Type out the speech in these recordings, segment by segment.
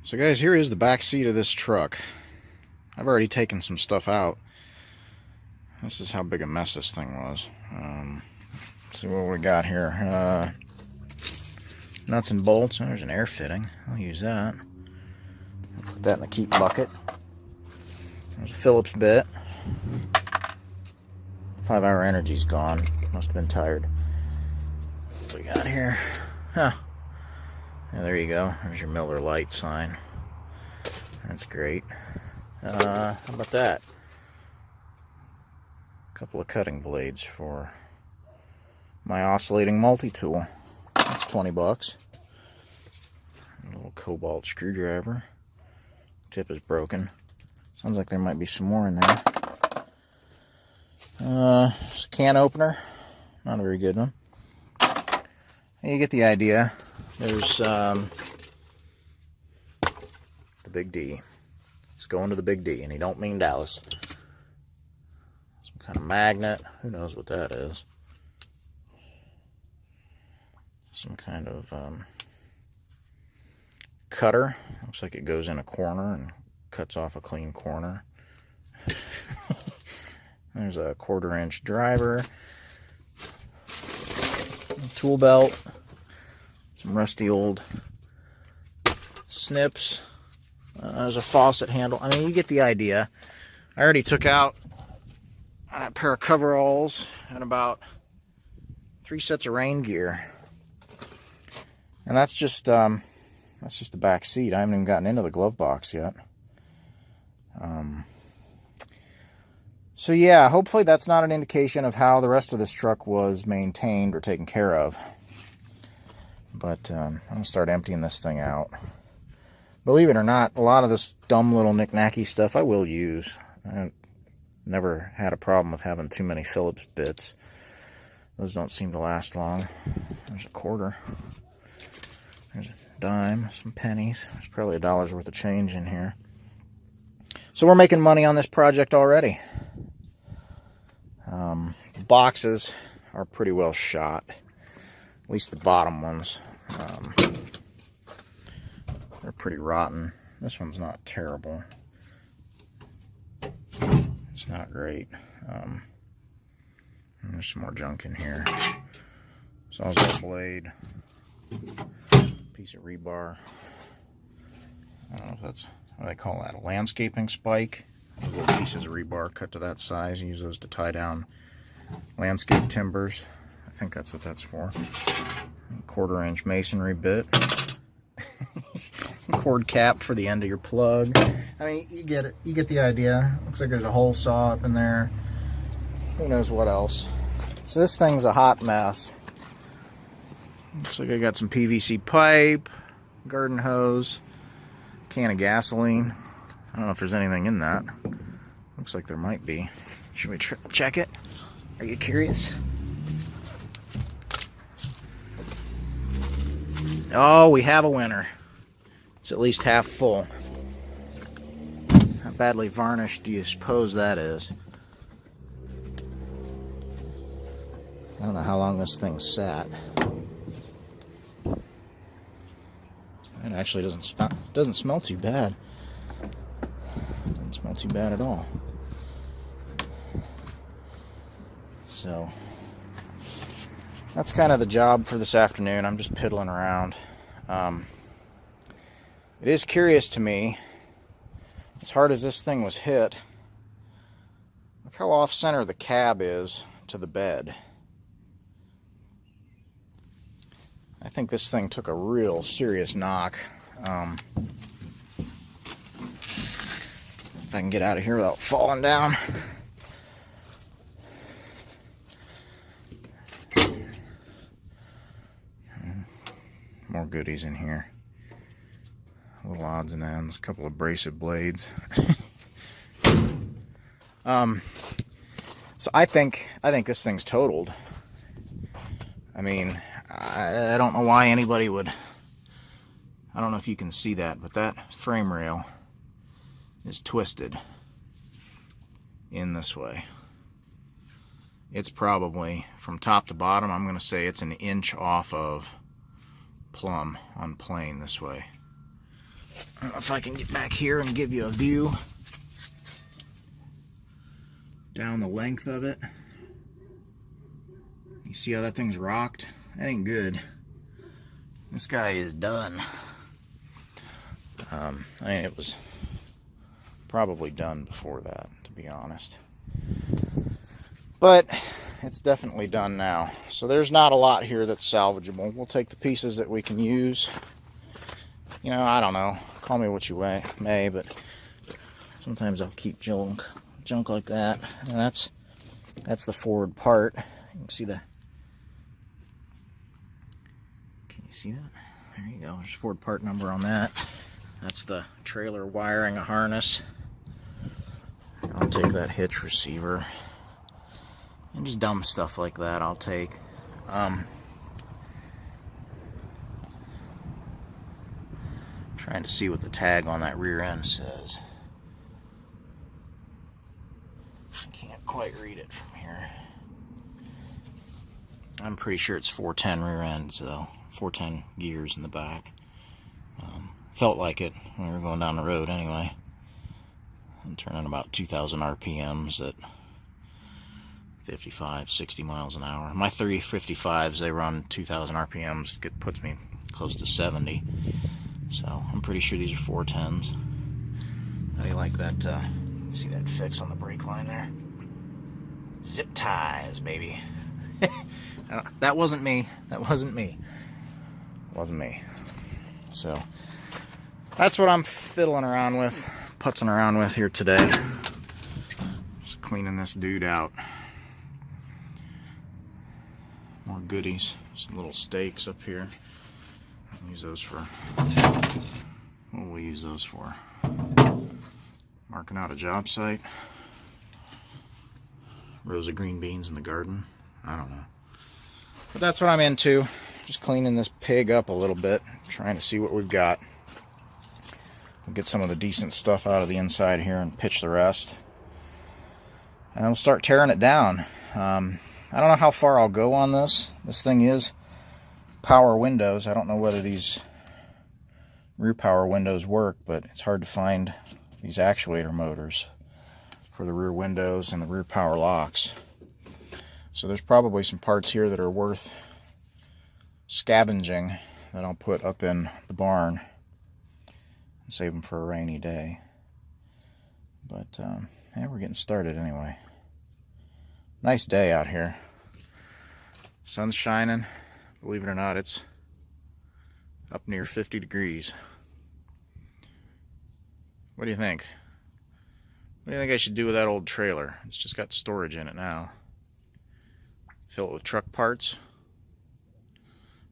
So guys, here is the back seat of this truck. I've already taken some stuff out. This is how big a mess this thing was. Let's see what we got here. Nuts and bolts. Oh, there's an air fitting. I'll use that. I'll put that in the keep bucket. There's a Phillips bit. 5-hour energy's gone. Must have been tired. What we got here? Huh. Yeah, there you go. There's your Miller Lite sign. That's great. How about that? A couple of cutting blades for my oscillating multi-tool. That's 20 bucks. A little cobalt screwdriver. Tip is broken. Sounds like there might be some more in there. It's a can opener. Not a very good one. You get the idea. There's the Big D. He's going to the Big D, and he don't mean Dallas. Some kind of magnet. Who knows what that is? Some kind of cutter. Looks like it goes in a corner and cuts off a clean corner. There's a 1/4-inch driver. Tool belt. Some rusty old snips. There's a faucet handle. I mean, you get the idea. I already took out a pair of coveralls and about 3 sets of rain gear. And that's just the back seat. I haven't even gotten into the glove box yet. So yeah, hopefully that's not an indication of how the rest of this truck was maintained or taken care of. But I'm going to start emptying this thing out. Believe it or not, a lot of this dumb little knick-knacky stuff I will use. I never had a problem with having too many Phillips bits. Those don't seem to last long. There's a quarter. There's a dime, some pennies. There's probably $1 worth of change in here. So we're making money on this project already. The boxes are pretty well shot. At least the bottom ones. They're pretty rotten. This one's not terrible. It's not great. There's some more junk in here. Sawzall blade. Piece of rebar. I don't know if that's what they call that. A landscaping spike. Little pieces of rebar cut to that size. You use those to tie down landscape timbers. I think that's what that's for. 1/4-inch masonry bit. Cord cap for the end of your plug. I mean, you get it. You get the idea. Looks like there's a hole saw up in there. Who knows what else. So this thing's a hot mess. Looks like I got some PVC pipe, garden hose, can of gasoline. I don't know if there's anything in that. Looks like there might be. Should we check it? Are you curious? Oh, we have a winner. It's at least half full. How badly varnished do you suppose that is? I don't know how long this thing sat. It actually doesn't smell too bad. Doesn't smell too bad at all. So that's kind of the job for this afternoon. I'm just piddling around. It is curious to me, as hard as this thing was hit, look how off-center the cab is to the bed. I think this thing took a real serious knock. If I can get out of here without falling down. More goodies in here. Little odds and ends, a couple of abrasive blades. So I think this thing's totaled. I mean, I don't know why anybody would. I don't know if you can see that, but that frame rail is twisted in this way. It's probably from top to bottom, I'm going to say it's an inch off of plumb on plane this way. I don't know if I can get back here and give you a view down the length of it. You see how that thing's rocked? That ain't good. This guy is done. I mean, it was probably done before that, to be honest. But it's definitely done now. So there's not a lot here that's salvageable. We'll take the pieces that we can use. You know, I don't know. Call me what you may, but sometimes I'll keep junk like that. And that's the forward part. You can see Can you see that? There you go. There's forward part number on that. That's the trailer wiring a harness. I'll take that hitch receiver. And just dumb stuff like that I'll take. Trying to see what the tag on that rear end says. I can't quite read it from here. I'm pretty sure it's 410 rear ends though. 410 gears in the back. Felt like it when we were going down the road anyway. I'm turning about 2,000 RPMs at 55, 60 miles an hour. My 355s, they run 2,000 RPMs. It puts me close to 70. So I'm pretty sure these are 410s. How do you like that? You see that fix on the brake line there? Zip ties, baby. That wasn't me. That wasn't me. It wasn't me. So that's what I'm fiddling around with, putzing around with here today. Just cleaning this dude out. More goodies. Some little stakes up here. I'll use those for, what will we use those for? Marking out a job site. Rows of green beans in the garden. I don't know. But that's what I'm into. Just cleaning this pig up a little bit. Trying to see what we've got. We'll get some of the decent stuff out of the inside here and pitch the rest. And we'll start tearing it down. I don't know how far I'll go on this. This thing is power windows. I don't know whether these rear power windows work, but it's hard to find these actuator motors for the rear windows and the rear power locks. So there's probably some parts here that are worth scavenging that I'll put up in the barn and save them for a rainy day. But yeah, we're getting started anyway. Nice day out here. Sun's shining. Believe it or not, it's up near 50 degrees. What do you think? What do you think I should do with that old trailer? It's just got storage in it now. Fill it with truck parts?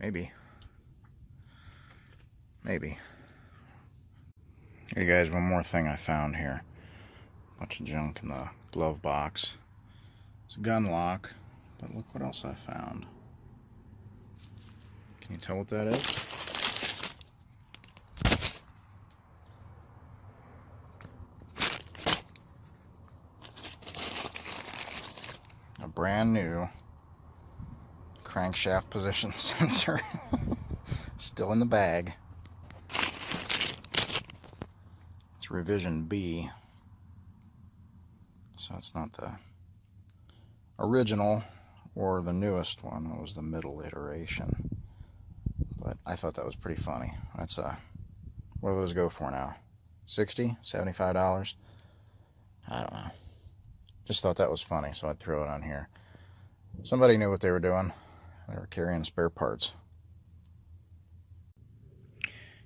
Maybe. Maybe. Hey guys, one more thing I found here. Bunch of junk in the glove box. It's a gun lock, but look what else I found. Can you tell what that is? A brand new crankshaft position sensor. Still in the bag. It's revision B. So it's not the original or the newest one. That was the middle iteration. But I thought that was pretty funny. That's what do those go for now? $60? $75? I don't know. Just thought that was funny, so I'd throw it on here. Somebody knew what they were doing. They were carrying spare parts.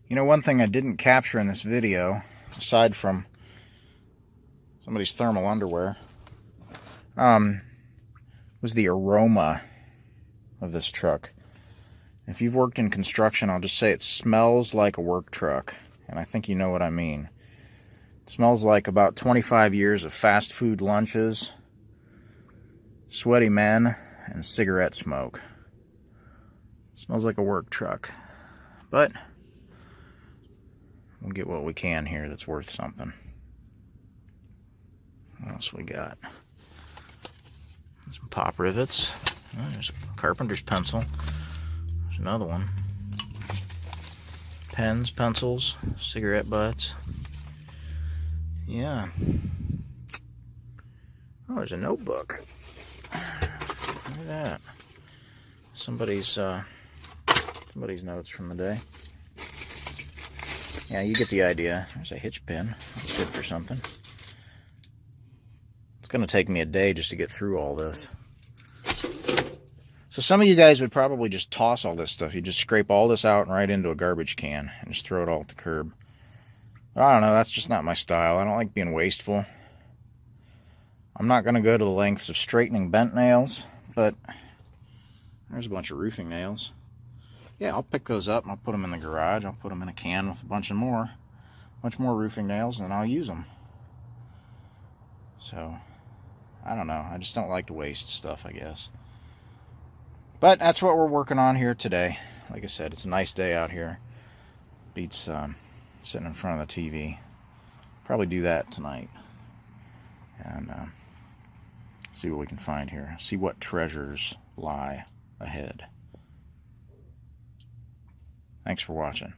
You know, one thing I didn't capture in this video, aside from somebody's thermal underwear, was the aroma of this truck. If you've worked in construction, I'll just say it smells like a work truck. And I think you know what I mean. It smells like about 25 years of fast food lunches, sweaty men, and cigarette smoke. It smells like a work truck. But we'll get what we can here that's worth something. What else we got? Some pop rivets. Oh, there's a carpenter's pencil. There's another one. pens, pencils, cigarette butts. Yeah. Oh, there's a notebook. Look at that. Somebody's notes from the day. Yeah, you get the idea. There's a hitch pin. That's good for something. It's going to take me a day just to get through all this. So some of you guys would probably just toss all this stuff. You just scrape all this out and right into a garbage can and just throw it all at the curb. But I don't know, that's just not my style. I don't like being wasteful. I'm not going to go to the lengths of straightening bent nails, but there's a bunch of roofing nails. Yeah, I'll pick those up and I'll put them in the garage. I'll put them in a can with a bunch more roofing nails, and then I'll use them. So, I don't know. I just don't like to waste stuff, I guess. But that's what we're working on here today. Like I said, it's a nice day out here. Beats sitting in front of the TV. Probably do that tonight. And see what we can find here. See what treasures lie ahead. Thanks for watching.